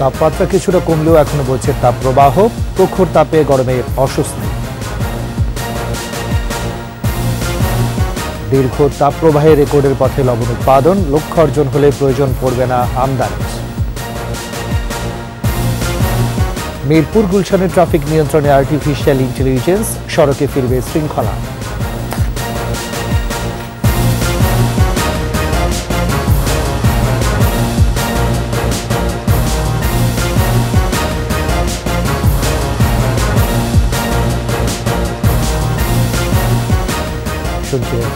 তাপমাত্রা কিছুটা কমলেও এখনো বলছে তাপপ্রবাহ, প্রখর তাপে গরমের অস্বস্তি। দীর্ঘ তাপপ্রবাহে রেকর্ডের পথে লবণ উৎপাদন, লক্ষ্য অর্জন হলে প্রয়োজন পড়বে না আমদানির। মিরপুর গুলশানের ট্রাফিক নিয়ন্ত্রণে আর্টিফিশিয়াল ইন্টেলিজেন্স, সড়কে ফিরবে শৃঙ্খলা।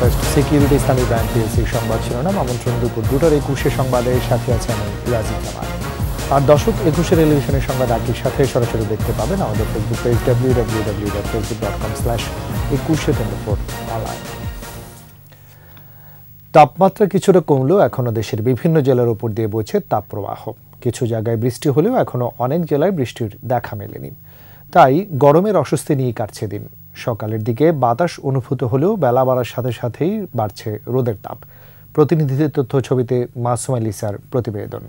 ফার্স্ট সিকিউরিটি ইসলামী ব্যাংক পিএলসির সংবাদ শিরোনাম। আমন্ত্রণ দুপুর 2:21 সংবাদের সাথে আছে আমি রাজীব জামান। আর দর্শক, 21 টেলিভিশনের সংবাদ একই সাথে সরাসরি দেখতে পাবেন আমাদের ফেসবুক পেজ www.facebook.com/2124 অনলাইন। তাপমাত্রা কিছুটা কমলেও এখনো দেশের বিভিন্ন জেলার উপর দিয়ে বইছে তাপপ্রবাহ। কিছু জায়গায় বৃষ্টি হলেও এখনো অনেক জেলায় বৃষ্টির দেখা মেলেনি, তাই গরমের অস্বস্তি নিয়ে কাটছে দিন। সকালের দিকে বাতাস অনুভূত হলেও বেলা বাড়ার সাথে সাথেই বাড়ছে রোদের তাপ। প্রতিনিধিদের তথ্য ছবিতে মাসুমা লিসার প্রতিবেদন।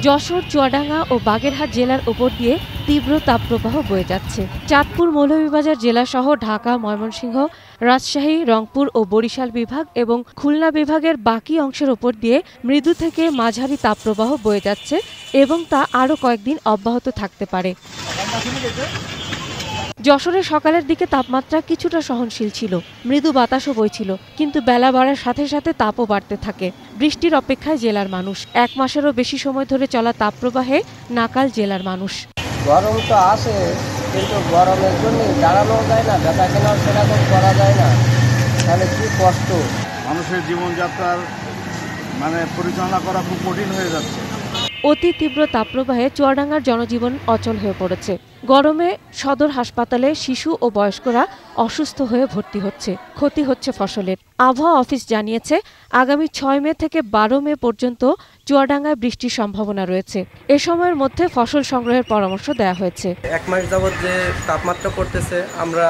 যশোর, চুয়াডাঙ্গা ও বাগেরহাট জেলার উপর দিয়ে তীব্র তাপপ্রবাহ বয়ে যাচ্ছে। চাঁদপুর, মৌলভীবাজার জেলাসহ ঢাকা, ময়মনসিংহ, রাজশাহী, রংপুর ও বরিশাল বিভাগ এবং খুলনা বিভাগের বাকি অংশের উপর দিয়ে মৃদু থেকে মাঝারি তাপপ্রবাহ বয়ে যাচ্ছে এবং তা আরও কয়েকদিন অব্যাহত থাকতে পারে। যশোরের সকালের দিকে তাপমাত্রা কিছুটা সহনশীল ছিল, মৃদু বাতাসও বইছিল, কিন্তু বেলা বাড়ার সাথে সাথে তাপও বাড়তে থাকে। বৃষ্টির অপেক্ষায় জেলার মানুষ। 1 মাসেরও বেশি সময় ধরে চলা তাপপ্রবাহে নাকাল জেলার মানুষ। গরম তো আসে, কিন্তু গরমের জন্য দাঁড়ানো যায় না, বেচা কেনাও সেরকম করা যায় না, তাহলে কি কষ্ট। মানুষের জীবনযাত্রার পরিচালনা করা খুব কঠিন হয়ে যাচ্ছে। অতি তীব্র তাপপ্রবাহে চুয়াডাঙ্গার জনজীবন অচল হয়ে পড়েছে। গরমে সদর হাসপাতালে শিশু ও বয়স্করা অসুস্থ হয়ে ভর্তি হচ্ছে, ক্ষতি হচ্ছে ফসলের। আবহাওয়া অফিস জানিয়েছে, আগামী 6 মে থেকে 12 মে পর্যন্ত চুয়াডাঙ্গায় বৃষ্টির সম্ভাবনা রয়েছে। এ সময়ের মধ্যে ফসল সংগ্রহের পরামর্শ দেওয়া হয়েছে। 1 মাস যাবৎ যে তাপমাত্রা পড়তেছে, আমরা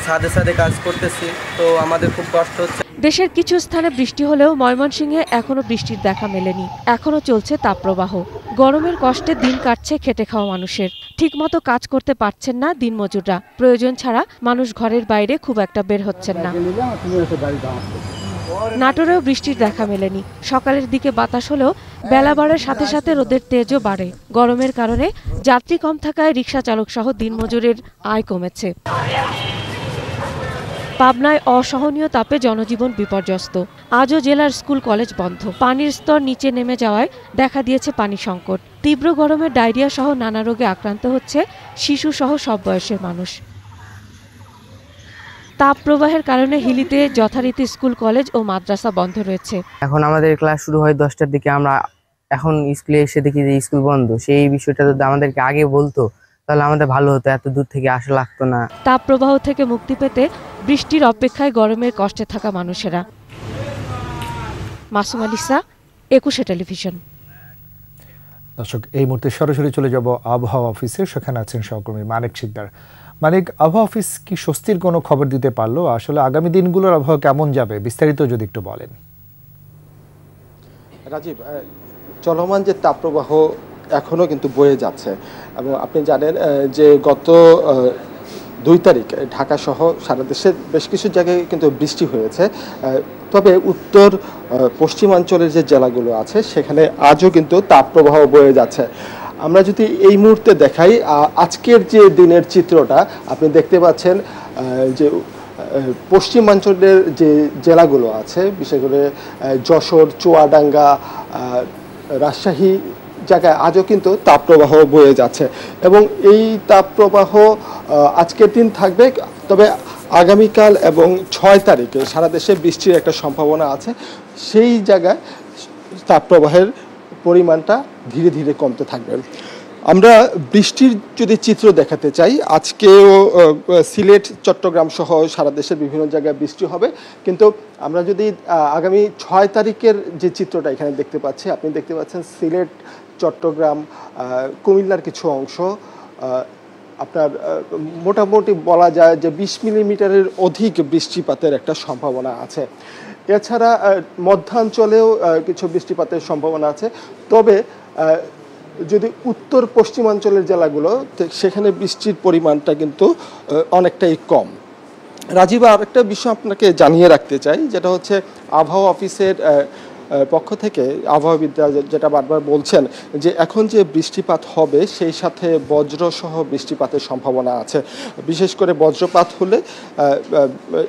ছাদে ছাদে কাজ করতেছি, তো আমাদের খুব কষ্ট হচ্ছে। দেশের কিছু স্থানে বৃষ্টি হলেও ময়মনসিংহে এখনো বৃষ্টির দেখা মেলেনি। এখনো চলছে তাপপ্রবাহ। গরমের কষ্টে দিন কাটছে খেটে খাওয়া মানুষের। ঠিকমতো কাজ করতে পারছেন না দিনমজুররা। প্রয়োজন ছাড়া মানুষ ঘরের বাইরে খুব একটা বের হচ্ছেন না। নাটোরেও বৃষ্টির দেখা মেলেনি। সকালের দিকে বাতাস হলেও বেলা বাড়ার সাথে সাথে রোদের তেজও বাড়ে। গরমের কারণে যাত্রী কম থাকায় রিকশা চালক সহ দিনমজুরের আয় কমেছে। পাবনায় অসহনীয় তাপে জনজীবন বিপর্যস্ত। আজও জেলার স্কুল কলেজ বন্ধ। পানির স্তর নিচে নেমে যাওয়ায় দেখা দিয়েছে পানি সংকট। তীব্র গরমে ডায়রিয়া সহ নানা রোগে আক্রান্ত হচ্ছে শিশু সহ সব বয়সের মানুষ। তাপ প্রবাহের কারণে হিলিতে যথারীতি স্কুল কলেজ ও মাদ্রাসা বন্ধ রয়েছে। এখন আমাদের ক্লাস শুরু হয় 10টার দিকে, আমরা এখন স্কুলে এসে দেখি যে স্কুল বন্ধ। সেই বিষয়টা যদি আমাদেরকে আগে বলতো তাহলে আমাদের ভালো হতো, এত দূর থেকে আসা লাগতো না। তাপ প্রবাহ থেকে মুক্তি পেতে বৃষ্টির অপেক্ষায় গরমের কষ্টে থাকা মানুষেরা। Masuma Lisa, 21 television. দর্শক, এই মুহূর্তে সরাসরি চলে যাব আবহাওয়া অফিসে। সেখানে আছেন সহকর্মী মানিক শিকদার। মানিক, আবহাওয়া অফিস কি স্বস্তির কোনো খবর দিতে পারলো? আসলে আগামী দিনগুলোর আবহাওয়া কেমন যাবে, বিস্তারিত যদি একটু বলেন। রাজীব, চলমান যে তাপপ্রবাহ এখনও কিন্তু বয়ে যাচ্ছে এবং আপনি জানেন যে গত 2 তারিখ ঢাকা সহ সারা দেশের বেশ কিছু জায়গায় কিন্তু বৃষ্টি হয়েছে। তবে উত্তর পশ্চিমাঞ্চলের যে জেলাগুলো আছে সেখানে আজও কিন্তু তাপপ্রবাহ বয়ে যাচ্ছে। আমরা যদি এই মুহূর্তে দেখাই, আজকের যে দিনের চিত্রটা আপনি দেখতে পাচ্ছেন যে পশ্চিমাঞ্চলের যে জেলাগুলো আছে, বিশেষ করে যশোর, চুয়াডাঙ্গা, রাজশাহী জায়গায় আজও কিন্তু তাপপ্রবাহ বয়ে যাচ্ছে এবং এই তাপপ্রবাহ আজকের দিন থাকবে। তবে আগামীকাল এবং 6 তারিখে সারা দেশে বৃষ্টির একটা সম্ভাবনা আছে। সেই জায়গায় তাপপ্রবাহের পরিমাণটা ধীরে ধীরে কমতে থাকবে। আমরা বৃষ্টির যদি চিত্র দেখাতে চাই, আজকেও সিলেট, চট্টগ্রাম সহ সারা দেশের বিভিন্ন জায়গায় বৃষ্টি হবে। কিন্তু আমরা যদি আগামী 6 তারিখের যে চিত্রটা এখানে দেখতে পাচ্ছি, আপনি দেখতে পাচ্ছেন সিলেট, চট্টগ্রাম, কুমিল্লার কিছু অংশ, আপনার মোটামুটি বলা যায় যে 20 মিলিমিটারের অধিক বৃষ্টিপাতের একটা সম্ভাবনা আছে। এছাড়া মধ্যাঞ্চলেও কিছু বৃষ্টিপাতের সম্ভাবনা আছে, তবে যদি উত্তর পশ্চিমাঞ্চলের জেলাগুলো সেখানে বৃষ্টির পরিমাণটা কিন্তু অনেকটাই কম। রাজীব, আরেকটা বিষয় আপনাকে জানিয়ে রাখতে চাই, যেটা হচ্ছে আবহাওয়া অফিসের পক্ষ থেকে আবহাওয়াবিদরা যেটা বারবার বলছেন যে এখন যে বৃষ্টিপাত হবে সেই সাথে বজ্রসহ বৃষ্টিপাতের সম্ভাবনা আছে। বিশেষ করে বজ্রপাত হলে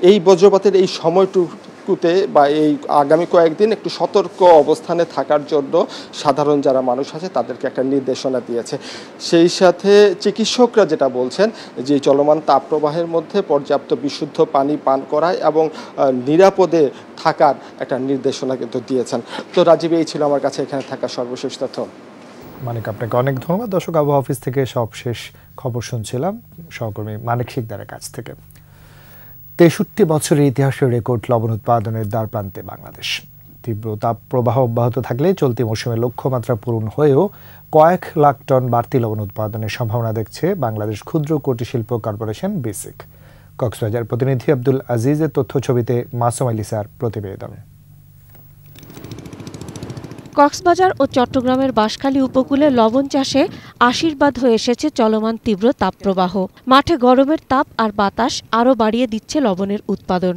এই বজ্রপাতের এই সময়টুকুতে বা এই আগামী কয়েকদিন একটু সতর্ক অবস্থানে থাকার জন্য সাধারণ যারা মানুষ আছে তাদেরকে একটা নির্দেশনা দিয়েছে। সেই সাথে চিকিৎসকরা যেটা বলছেন যে চলমান তাপপ্রবাহের মধ্যে পর্যাপ্ত বিশুদ্ধ পানি পান করা এবং নিরাপদে থাকার একটা নির্দেশনা কিন্তু দিয়েছেন। তো রাজীব, এই ছিল আমার কাছে এখানে থাকা সর্বশেষ তথ্য। মানিক, আপনাকে অনেক ধন্যবাদ। দর্শক, আবহাওয়া অফিস থেকে সবশেষ খবর শুনছিলাম সহকর্মী মানিক শিকদারের কাছ থেকে। 63 বছরের ইতিহাসের রেকর্ড লবণ উৎপাদনের দ্বারপ্রান্তে বাংলাদেশ। তীব্র তাপ প্রবাহ অব্যাহত থাকলে চলতি মৌসুমে লক্ষ্যমাত্রা পূরণ হয়েও কয়েক লাখ টন বাড়তি লবণ উৎপাদনের সম্ভাবনা দেখছে বাংলাদেশ ক্ষুদ্র কুটির শিল্প কর্পোরেশন বেসিক। কক্সবাজার প্রতিনিধি আব্দুল আজিজের তথ্য ছবিতে মাসুম আলিসার প্রতিবেদন। কক্সবাজার ও চট্টগ্রামের বাঁশখালী উপকূলে লবণ চাষে আশীর্বাদ হয়ে এসেছে চলমান তীব্র তাপপ্রবাহ। মাঠে গরমের তাপ আর বাতাস আরও বাড়িয়ে দিচ্ছে লবণের উৎপাদন।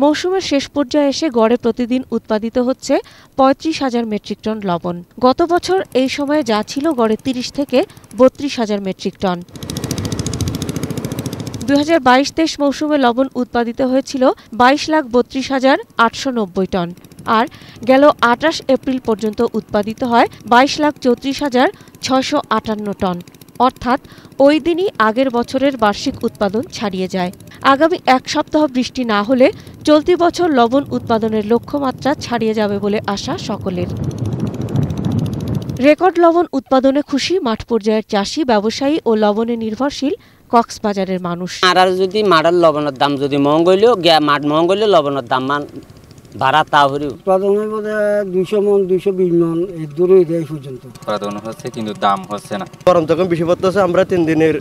মৌসুমের শেষ পর্যায়ে এসে গড়ে প্রতিদিন উৎপাদিত হচ্ছে 35,000 মেট্রিক টন লবণ। গত বছর এই সময়ে যা ছিল গড়ে 30 থেকে 32,000 মেট্রিক টন। 2022-23 মৌসুমে লবণ উৎপাদিত হয়েছিল 22,32,890 টন, আর গেল 28 এপ্রিল পর্যন্ত উৎপাদিত হয় 22,34,658 টন। অর্থাৎ ওই দিনই আগের বছরের বার্ষিক উৎপাদন ছাড়িয়ে যায়। আগামী এক সপ্তাহ বৃষ্টি না হলে চলতি বছর লবণ উৎপাদনের লক্ষ্যমাত্রা ছাড়িয়ে যাবে বলে আশা সকলের। রেকর্ড লবণ উৎপাদনে খুশি মাঠ পর্যায়ের চাষি, ব্যবসায়ী ও লবণে নির্ভরশীল কক্সবাজারের মানুষ। আর যদি মাড়ার লবণের দাম যদি মহঙ্গইলেও মাঠ মহঙ্গইলেও লবণের দাম ভাড়া তা হরি উৎপাদনের মধ্যে 200 মন 220 মন এই দূরে দেয় পর্যন্ত উৎপাদন হচ্ছে, কিন্তু দাম হচ্ছে না। গরম যখন বেশি পড়তেছে আমরা 3 দিনের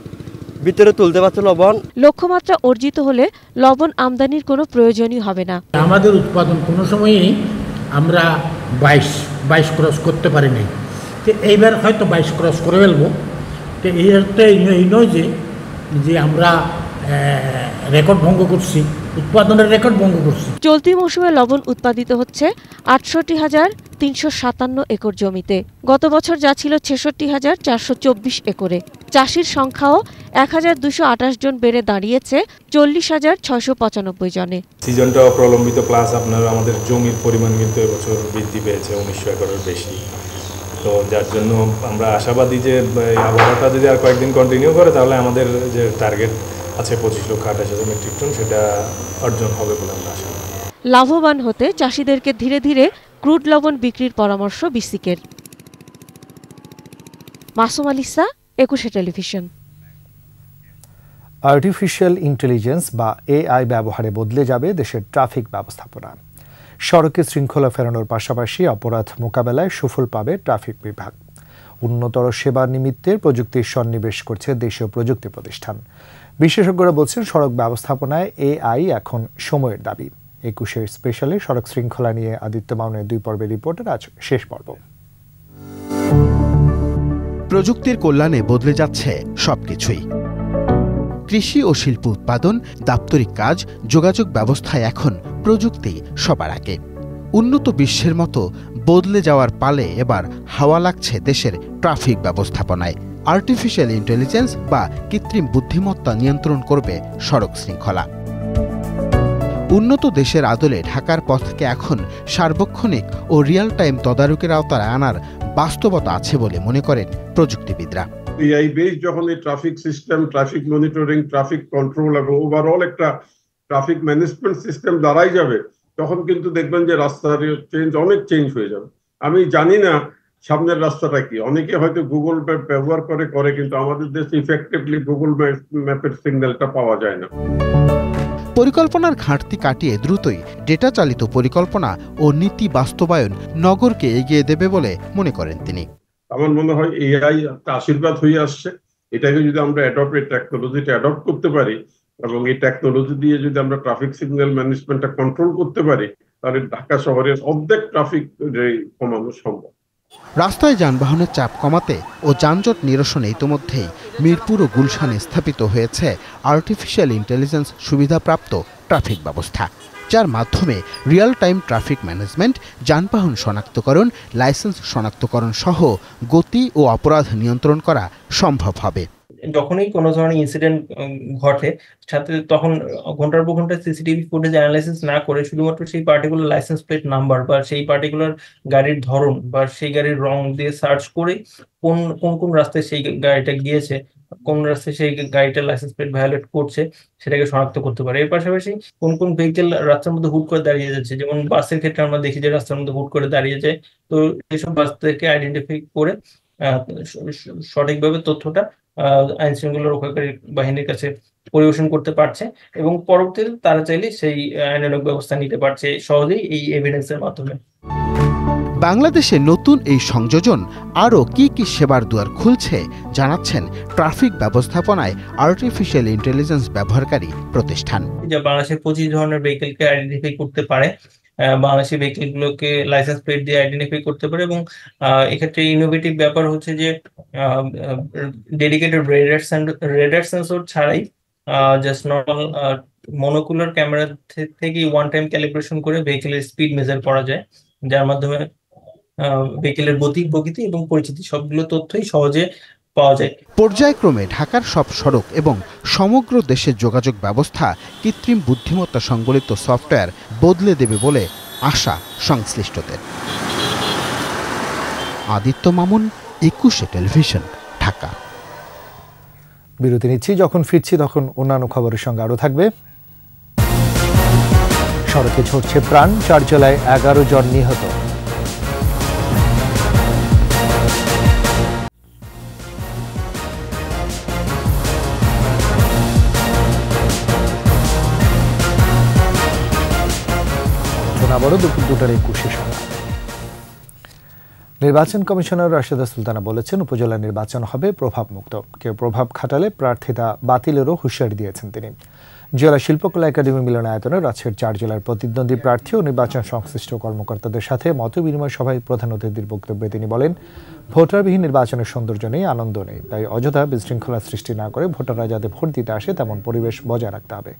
ভিতরে তুলতে পারছি লবণ। লক্ষ্যমাত্রা অর্জিত হলে লবণ আমদানির কোনো প্রয়োজনই হবে না। আমাদের উৎপাদন কোনো সময়ই আমরা 22 ক্রস করতে পারি নাই। তো এইবার হয়তো 22 ক্রস করে ফেলবো। তো এই অর্থে এই নয় যে আমরা রেকর্ড ভঙ্গ করছি, উৎপাদনের রেকর্ড ভঙ্গ করছি। চলতি মৌসুমে লবণ উৎপাদিত হচ্ছে 68,357 একর জমিতে। গত বছর যা ছিল 66,424 একরে। চাষির সংখ্যাও 1,228 জন বেড়ে দাঁড়িয়েছে 40,695 জনে। সিজনটাও প্রলম্বিত, প্লাস আপনার আমাদের জমির পরিমাণ কিন্তু এবছর বৃদ্ধি পেয়েছে 1900 একরের বেশি। তো যার জন্য আমরা আশাবাদী যে আবহাওয়াটা যদি আর কয়েকদিন কন্টিনিউ করে তাহলে আমাদের যে টার্গেট আছে 25,28,000 মেট্রিক টন সেটা অর্জন হবে বলে আমরা আশা করি। লাভবান হতে চাষিদেরকে ধীরে ধীরে ক্রুড লবণ বিক্রির পরামর্শ বিসিকের। মাসুম আলিসা, 21 টেলিভিশন। আর্টিফিশিয়াল ইন্টেলিজেন্স বা এআই ব্যবহারে বদলে যাবে দেশের ট্রাফিক ব্যবস্থাপনা। সড়কে শৃঙ্খলা ফেরানোর পাশাপাশি অপরাধ মোকাবেলায় সুফল পাবে ট্রাফিক বিভাগ। উন্নতর সেবার নিমিত্তে প্রযুক্তির সন্নিবেশ করছে দেশীয় প্রযুক্তি প্রতিষ্ঠান। বিশেষজ্ঞরা বলছেন সড়ক ব্যবস্থাপনায় এআই এখন সময়ের দাবি। 21 স্পেশালে সড়ক শৃঙ্খলা নিয়ে আদিত্য মাউনের 2 পর্বের রিপোর্টের আজ শেষ পর্ব। প্রযুক্তির কল্যাণে বদলে যাচ্ছে সবকিছুই। কৃষি ও শিল্প উৎপাদন, দাপ্তরিক কাজ, যোগাযোগ ব্যবস্থায় এখন প্রযুক্তি সবার আগে। উন্নত বিশ্বের মতো বদলে যাওয়ার পালে এবার হাওয়া লাগছে দেশের ট্রাফিক ব্যবস্থাপনায়। আর্টিফিশিয়াল ইন্টেলিজেন্স বা কৃত্রিম বুদ্ধিমত্তা নিয়ন্ত্রণ করবে সড়ক শৃঙ্খলা। উন্নত দেশের আদলে ঢাকার পথকে এখন সার্বক্ষণিক ও রিয়েল টাইম তদারকির আওতায় আনার বাস্তবতা আছে বলে মনে করেন প্রযুক্তিবিদরা। এআই বেস যখন এই traffic system, traffic monitoring, traffic control এবং ওভারঅল একটা ট্রাফিক ম্যানেজমেন্ট সিস্টেম দাঁড়াই যাবে, তখন কিন্তু দেখবেন যে রাস্তার অনেক চেঞ্জ হয়ে যাবে। আমি জানি না সামনের রাস্তাটা কি, অনেকে হয়তো গুগল ম্যাপ ব্যবহার করে কিন্তু আমাদের দেশে ইফেক্টিভলি গুগল ম্যাপের সিগন্যালটা পাওয়া যায় না। পরিকল্পনার ঘাটতি কাটিয়ে দ্রুতই ডেটা চালিত পরিকল্পনা ও নীতি বাস্তবায়ন নগরকে এগিয়ে দেবে বলে মনে করেন তিনি। আমার মনে হয় এআই একটা আশীর্বাদ হয়ে আসছে। এটাকে যদি আমরা টেকনোলজিটা অ্যাডপ্ট করতে পারি এবং এই টেকনোলজি দিয়ে যদি আমরা ট্রাফিক সিগন্যাল ম্যানেজমেন্টটা কন্ট্রোল করতে পারি, তাহলে ঢাকা শহরের অর্ধেক ট্রাফিক কমানো সম্ভব। রাস্তায় যানবাহনের চাপ কমাতে ও যানজট নিরসনে ইতোমধ্যেই মিরপুর ও গুলশানে স্থাপিত হয়েছে আর্টিফিশিয়াল ইন্টেলিজেন্স সুবিধাপ্রাপ্ত ট্রাফিক ব্যবস্থা, যার মাধ্যমে রিয়েল টাইম ট্রাফিক ম্যানেজমেন্ট, যানবাহন শনাক্তকরণ, লাইসেন্স শনাক্তকরণ সহ গতি ও অপরাধ নিয়ন্ত্রণ করা সম্ভব হবে। যখনই কোনো ধরনের ইনসিডেন্ট ঘটে সাথে তখন ঘন্টার পর ঘন্টা সিসিটিভি ফুটেজ অ্যানালাইসিস না করে শুধুমাত্র সেই পার্টিকুলার লাইসেন্স প্লেট নাম্বার বা সেই পার্টিকুলার গাড়ির ধরন বা সেই গাড়ির রং দিয়ে সার্চ করে কোন কোন রাস্তায় সেই গাড়িটা গিয়েছে, কোন রাস্তায় সেই গাড়িটার লাইসেন্স প্লেট ভায়োলেট করছে সেটাকে শনাক্ত করতে পারে। এর পাশাপাশি কোন ভেহিকেল রাস্তার মধ্যে হুট করে দাঁড়িয়ে যাচ্ছে, যেমন বাসের ক্ষেত্রে আমরা দেখি যে রাস্তার মধ্যে হুট করে দাঁড়িয়ে যায়, তো এইসব বাসদেরকে আইডেন্টিফাই করে সঠিকভাবে তথ্যটা আইন শৃঙ্খলা রক্ষাকারী বাহিনীর কাছে পরিবেশন করতে পারছে এবং পরবর্তীতে তারা চাইলে সেই আইনানুগ ব্যবস্থা নিতে পারছে সহজেই এই এভিডেন্সের মাধ্যমে। বাংলাদেশে নতুন এই সংযোজন আরও কি কি সেবার দুয়ার খুলছে জানাচ্ছেন ট্রাফিক ব্যবস্থাপনায় আর্টিফিশিয়াল ইন্টেলিজেন্স ব্যবহারকারী প্রতিষ্ঠান। যা বাংলাদেশের 25 ধরনের ভেহিকেলকে আইডেন্টিফাই করতে পারে, বাংলাদেশি ভেহিকেলগুলোকে লাইসেন্স প্লেট দিয়ে আইডেন্টিফাই করতে পারে এবং এক্ষেত্রে ইনোভেটিভ ব্যাপার হচ্ছে যে ডেডিকেটেড রেডার সেন্সর ছাড়াই জাস্ট নর্মাল মনোকুলার ক্যামেরা থেকে ওয়ান টাইম ক্যালিব্রেশন করে ভেহিকেলের স্পিড মেজার করা যায়, যার মাধ্যমে ভেহিকেলের গতি, প্রকৃতি এবং পরিচিতি সবগুলো তথ্যই সহজে পাওয়া যায়। পর্যায়ক্রমে ঢাকার সব সড়ক এবং সমগ্র দেশের যোগাযোগ ব্যবস্থা কৃত্রিম বুদ্ধিমত্তা সংবলিত সফটওয়্যার বদলে দেবে বলে আশা সংশ্লিষ্টদের। আদিত্য মামুন, 21 টেলিভিশন, ঢাকা। বিরতি নিচ্ছি, যখন ফিরছি তখন অন্যান্য খবরের সঙ্গে আরও থাকবে। সড়কে ঝরছে প্রাণ, চারজলায় 11 জন নিহত। আবারও দুপুর 2টার 21 সময়। নির্বাচন কমিশনার রাশেদা সুলতানা বলেছেন, উপজেলা নির্বাচন হবে প্রভাবমুক্ত, কেউ প্রভাব খাটালে প্রার্থিতা বাতিলেরও হুঁশিয়ারি দিয়েছেন তিনি। জেলা শিল্পকলা একাডেমি মিলনায়তনে রাজশাহীর 4 জেলার প্রতিদ্বন্দ্বী প্রার্থী ও নির্বাচন সংশ্লিষ্ট কর্মকর্তাদের সাথে মত বিনিময় সভায় প্রধান অতিথির বক্তব্যে তিনি বলেন, ভোটারবিহীন নির্বাচনের সৌন্দর্য নেই, আনন্দ নেই, তাই অযথা বিশৃঙ্খলা সৃষ্টি না করে ভোটাররা যাতে ভোট দিতে আসে তেমন পরিবেশ বজায় রাখতে হবে।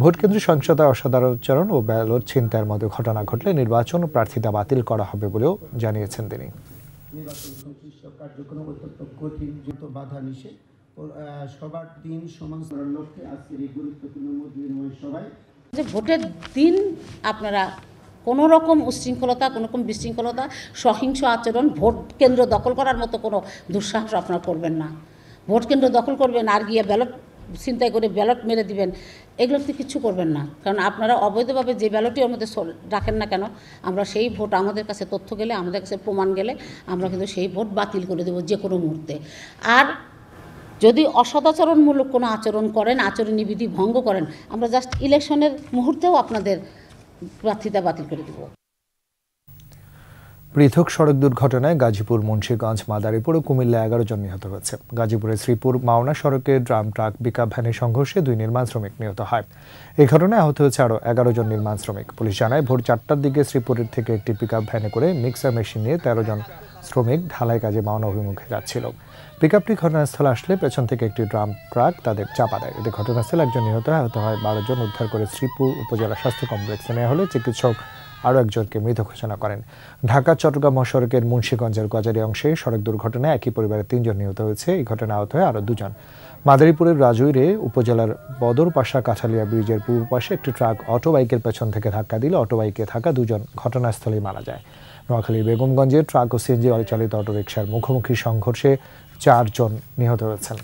ভোটকেন্দ্রে সহিংসতা, অসাদাচরণ ও ব্যালট ছিনতাইয়ের মতো ঘটনা ঘটলে নির্বাচন ও প্রার্থিতা বাতিল করা হবে বলেও জানিয়েছেন তিনি। নির্বাচন সংশ্লিষ্ট কার্যক্রম অত্যন্ত কঠিন, যত বাধা নিষেধ সবার দিন সমান করার লক্ষ্যে আজকের এই গুরুত্বপূর্ণ মত বিনিময় সভায় যে ভোটের দিন আপনারা কোনো রকম উচ্ছৃঙ্খলতা, কোনো রকম বিশৃঙ্খলতা, সহিংস আচরণ, ভোট কেন্দ্র দখল করার মতো কোনো দুঃসাহস আপনারা করবেন না। ভোট কেন্দ্র দখল করবেন আর গিয়ে ব্যালট ছিনতাই করে ব্যালট মেরে দিবেন, এগুলোতে কিছু করবেন না। কারণ আপনারা অবৈধভাবে যে ব্যালটই ওর মধ্যে রাখেন না কেন, আমরা সেই ভোট আমাদের কাছে তথ্য গেলে, আমাদের কাছে প্রমাণ গেলে আমরা কিন্তু সেই ভোট বাতিল করে দেবো যে কোনো মুহূর্তে। আর যদি অসদাচরণমূলক কোনো আচরণ করেন, আচরণী বিধি ভঙ্গ করেন, আমরা জাস্ট ইলেকশনের মুহূর্তেও আপনাদের প্রার্থিতা বাতিল করে দেব। পৃথক সড়ক দুর্ঘটনায় গাজীপুর, মুন্সিগঞ্জ, মাদারীপুর ও কুমিল্লা 11 জন নিহত হয়েছে। গাজীপুরের শ্রীপুর মাওনা সড়কে ড্রাম ট্রাক পিকআপ ভ্যানের সংঘর্ষে 2 নির্মাণ শ্রমিক নিহত হয়। এই ঘটনায় আহত হয়েছে আরও 11 জন নির্মাণ শ্রমিক। পুলিশ জানায়, ভোর 4টার দিকে শ্রীপুরের থেকে একটি পিকআপ ভ্যানে করে মিক্সার মেশিন নিয়ে 13 জন শ্রমিক ঢালাই কাজে মাওনা অভিমুখে যাচ্ছিল। পিকআপটি ঘটনাস্থলে আসলে পেছন থেকে একটি ড্রাম ট্রাক তাদের চাপা দেয়। এতে ঘটনাস্থলে 1 জন নিহত হয়, আহত হয় 12 জন। উদ্ধার করে শ্রীপুর উপজেলা স্বাস্থ্য কমপ্লেক্সে নেওয়া হলে চিকিৎসক আরও 1 জনকে মৃত ঘোষণা করেন। ঢাকা চট্টগ্রাম মহাসড়কের মুন্সিগঞ্জের গজারি অংশে সড়ক দুর্ঘটনায় একই পরিবারের 3 জন নিহত হয়েছে। এই ঘটনায় আহত হয় আরও 2 জন। মাদারীপুরের রাজৈরে উপজেলার বদরপাশা কাঠালিয়া ব্রিজের পূর্ব পাশে একটি ট্রাক অটোবাইকের পেছন থেকে ধাক্কা দিলে অটোবাইকে থাকা 2 জন ঘটনাস্থলেই মারা যায়। নোয়াখালীর বেগমগঞ্জে ট্রাক ও সিএনজি চালিত অটোরিকশার মুখোমুখি সংঘর্ষে 4 জন নিহত হয়েছেন।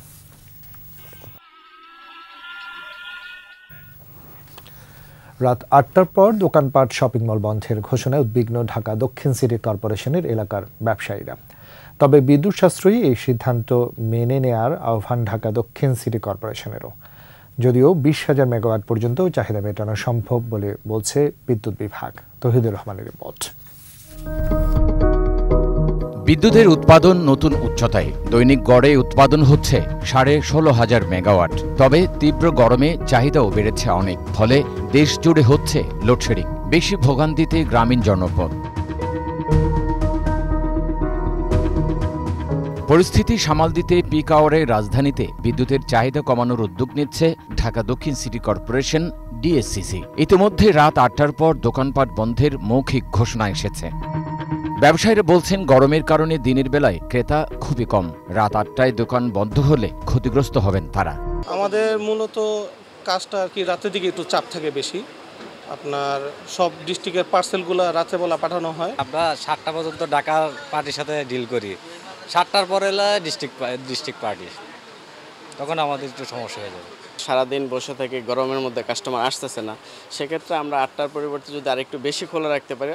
রাত 8টার পর দোকানপাট, শপিং মল বন্ধের ঘোষণায় উদ্বিগ্ন ঢাকা দক্ষিণ সিটি কর্পোরেশনের এলাকার ব্যবসায়ীরা। তবে বিদ্যুৎ সাশ্রয়ী এই সিদ্ধান্ত মেনে নেয়ার আহ্বান ঢাকা দক্ষিণ সিটি কর্পোরেশনেরও, যদিও 20,000 মেগাওয়াট পর্যন্ত চাহিদা মেটানো সম্ভব বলে বলছে বিদ্যুৎ বিভাগ। তৌহিদুর রহমানের রিপোর্ট। বিদ্যুতের উৎপাদন নতুন উচ্চতায়। দৈনিক গড়ে উৎপাদন হচ্ছে 16,500 মেগাওয়াট। তবে তীব্র গরমে চাহিদাও বেড়েছে অনেক, ফলে দেশ জুড়ে হচ্ছে লোডশেডিং। বেশি ভোগান্তিতে গ্রামীণ জনপদ। পরিস্থিতি সামাল দিতে পিক আওয়ারে রাজধানীতে বিদ্যুতের চাহিদা কমানোর উদ্যোগ নিচ্ছে ঢাকা দক্ষিণ সিটি কর্পোরেশন ডিএসসিসি। ইতিমধ্যে রাত 8টার পর দোকানপাট বন্ধের মৌখিক ঘোষণা এসেছে। ব্যবসায়ীরা বলছেন গরমের কারণে দিনের বেলায় ক্রেতা খুবই কম। রাত 8টায় দোকান বন্ধ হলে ক্ষতিগ্রস্ত হবেন তারা। আমাদের মূলত কাজটা আর কি রাতের দিকে একটু চাপ থাকে বেশি। আপনার সব ডিস্ট্রিক্টের পার্সেলগুলো রাত্রেবেলা পাঠানো হয়। আমরা 7টা পর্যন্ত ঢাকা পার্টির সাথে ডিল করি, 7টার পরে এলে ডিস্ট্রিক্ট পার্টি, তখন আমাদের একটু সমস্যা হয়ে যাবে। সারাদিন বসে থেকে গরমের মধ্যে কাস্টমার আসতেছে না, সেক্ষেত্রে আমরা 8টার পরিবর্তে যদি আরেকটু বেশি খোলা রাখতে পারি,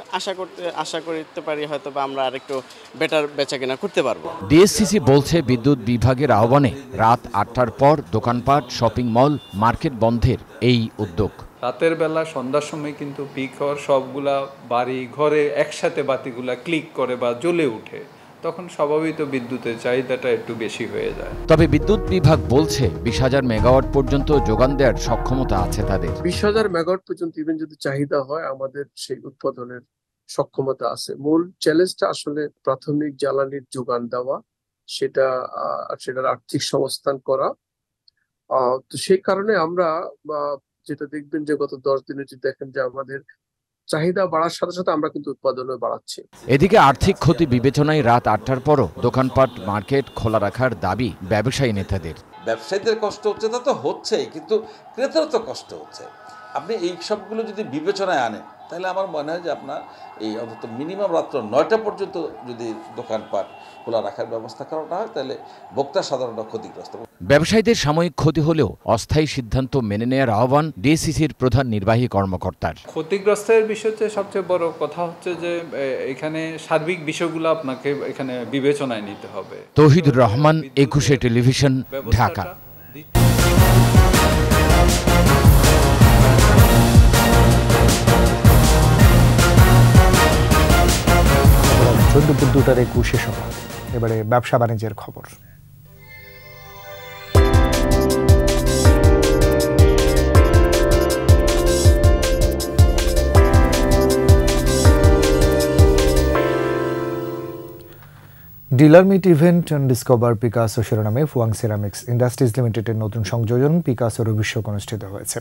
আশা করতে পারি হয়তো বা আমরা আরেকটু বেটার বেচাকেনা করতে পারবো। ডিএসসিসি বলছে বিদ্যুৎ বিভাগের আহ্বানে রাত 8টার পর দোকানপাট, শপিং মল, মার্কেট বন্ধের এই উদ্যোগ। রাতের বেলা সন্ধ্যার সময় কিন্তু পিক আওয়ার, সবগুলা বাড়ি ঘরে একসাথে বাতিগুলা ক্লিক করে বা জ্বলে উঠে, তখন স্বাভাবিক বিদ্যুতের চাহিদাটা একটু বেশি হয়ে যায়। তবে বিদ্যুৎ বিভাগ বলছে 20,000 মেগাওয়াট পর্যন্ত যোগান দেওয়ার সক্ষমতা আছে তাদের। 20,000 মেগাওয়াট পর্যন্ত ইভেন যদি চাহিদা হয়, আমাদের সেই উৎপাদনের সক্ষমতা আছে। মূল চ্যালেঞ্জটা আসলে প্রাথমিক জ্বালানির যোগান দেওয়া, সেটার আর্থিক সংস্থান করা। তো সেই কারণে আমরা যেটা দেখবেন যে গত 10 দিনে যদি দেখেন যে আমাদের চাহিদা বাড়ার সাথে সাথে আমরা কিন্তু উৎপাদনও বাড়াচ্ছি। এদিকে আর্থিক ক্ষতি বিবেচনায় রাত 8টার পরও দোকানপাট, মার্কেট খোলা রাখার দাবি ব্যবসায়ী নেতাদের। ব্যবসায়ীদের কষ্ট হচ্ছে, তা তো হচ্ছেই, কিন্তু ক্রেতারও তো কষ্ট হচ্ছে। আপনি এই সবগুলো যদি বিবেচনায় আনেন, তাহলে আমার মনে হয় যে আপনার এই অন্তত মিনিমাম রাত্র 9টা পর্যন্ত যদি দোকানপাট খোলা রাখার ব্যবস্থা করাটা হয়, তাহলে ভোক্তা সাধারণত ক্ষতিগ্রস্ত। ব্যবসায়ীদের সাময়িক ক্ষতি হলেও অস্থায়ী সিদ্ধান্ত মেনে নেওয়ার আহ্বান ডিএসসিসির প্রধান নির্বাহী কর্মকর্তার। ক্ষতিগ্রস্তের বিষয়তে সবচেয়ে বড় কথা হচ্ছে যে এখানে সার্বিক বিষয়গুলো আপনাকে এখানে বিবেচনায় নিতে হবে। তৌহিদুর রহমান, 21 টেলিভিশন, ঢাকা। দুপুর 2টার 21 সময়। এবারে ব্যবসা বাণিজ্যের খবর। Dealer meet event and discover Picasso শিরোনামে ফুয়াং সিরামিক্স ইন্ডাস্ট্রিজ লিমিটেডের নতুন সংযোজন পিকাসোর অভিষেক অনুষ্ঠিত হয়েছে।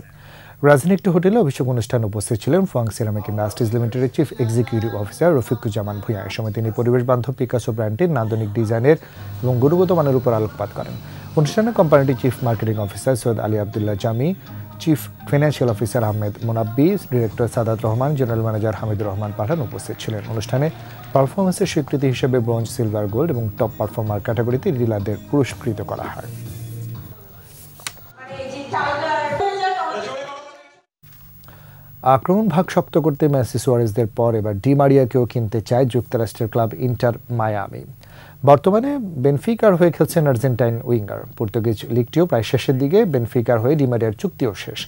রাজধানী একটি হোটেলে অভিষেক অনুষ্ঠানে উপস্থিত ছিলেন ফুয়াং সিরামিক ইন্ডাস্ট্রিজ লিমিটেডের chief executive officer Rafiquzzaman Bhuiyan. এ সময় তিনি পরিবেশ বান্ধব পিকাসো ব্র্যান্ডটির নান্দনিক ডিজাইনের এবং গুণগত মানের উপর আলোকপাত করেন। অনুষ্ঠানে কোম্পানিটির chief marketing officer Syed Ali Abdullah Jami, chief financial officer Ahmed Monabbi, director Sadat Rahman, general manager Hamidur Rahman Pathan উপস্থিত ছিলেন। অনুষ্ঠানে পারফরমেন্সের স্বীকৃতি হিসেবে ব্রোঞ্জ, সিলভার, গোল্ড এবং টপ পারফর্মার ক্যাটাগরিতে ডিলারদের পুরস্কৃত করা হয়। আক্রমণ ভাগ শক্ত করতে মেসি সুয়ারেজদের পর এবার ডি মারিয়াকেও কিনতে চায় যুক্তরাষ্ট্রের ক্লাব ইন্টার মায়ামি। বর্তমানে বেনফিকার হয়ে খেলছেন আর্জেন্টাইন উইঙ্গার। পর্তুগিজ লিগটিও প্রায় শেষের দিকে, বেনফিকার হয়ে ডি মারিয়ার চুক্তিও শেষ।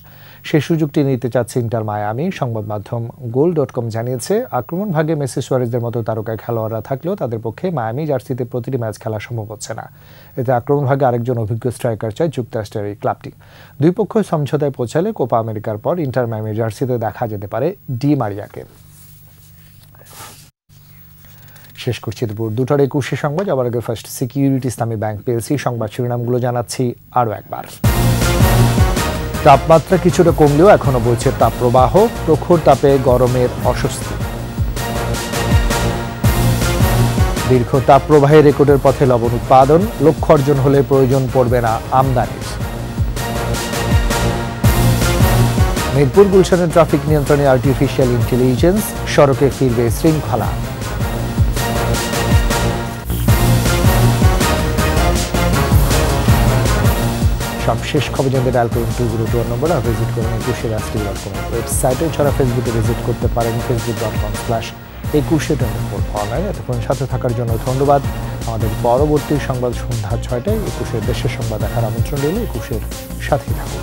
সেই সুযোগটি নিতে চাচ্ছে ইন্টার মায়ামি। সংবাদ মাধ্যম goal.com জানিয়েছে, আক্রমণ ভাগে মেসি সুয়ারেজদের মতো তারকা খেলোয়াড়রা থাকলেও তাদের পক্ষে মায়ামি জার্সিতে প্রতিটি ম্যাচ খেলা সম্ভব হচ্ছে না। এতে আক্রমণ ভাগে আরেকজন অভিজ্ঞ স্ট্রাইকার চায় যুক্তরাষ্ট্রের এই ক্লাবটি। দুই পক্ষ সমঝোতায় পৌঁছালে কোপা আমেরিকার পর ইন্টার মায়ামি জার্সিতে দেখা যেতে পারে ডি মারিয়াকে। শেষ করছি দুপুর 2টার 21 সংবাদ। আবার আগে ফার্স্ট সিকিউরিটি ইসলামী ব্যাংক পিএলসি সংবাদ শিরোনামগুলো জানাচ্ছি আরও একবার। তাপমাত্রা কিছুটা কমলেও এখনো বইছে তাপপ্রবাহ, প্রখর তাপে গরমের অস্বস্তি। দীর্ঘ তাপপ্রবাহে রেকর্ডের পথে লবণ উৎপাদন, লক্ষ্য অর্জন হলে প্রয়োজন পড়বে না আমদানির। মিরপুর গুলশানের ট্রাফিক নিয়ন্ত্রণে আর্টিফিশিয়াল ইন্টেলিজেন্স, সড়কে ফিরবে শৃঙ্খলা। সবশেষ খবর জানতে ডায়াল করুন 202 নম্বর আর ভিজিট করুন 21রাষ্ট্রীয়.com ওয়েবসাইটে। ছাড়া ফেসবুকে ভিজিট করতে পারেন facebook.com/21অনলাইন। এতক্ষণ সাথে থাকার জন্য ধন্যবাদ। আমাদের পরবর্তী সংবাদ সন্ধ্যা 6টায় 21 দেশের সংবাদ দেখার আমন্ত্রণ রইল। 21 সাথে থাকুন।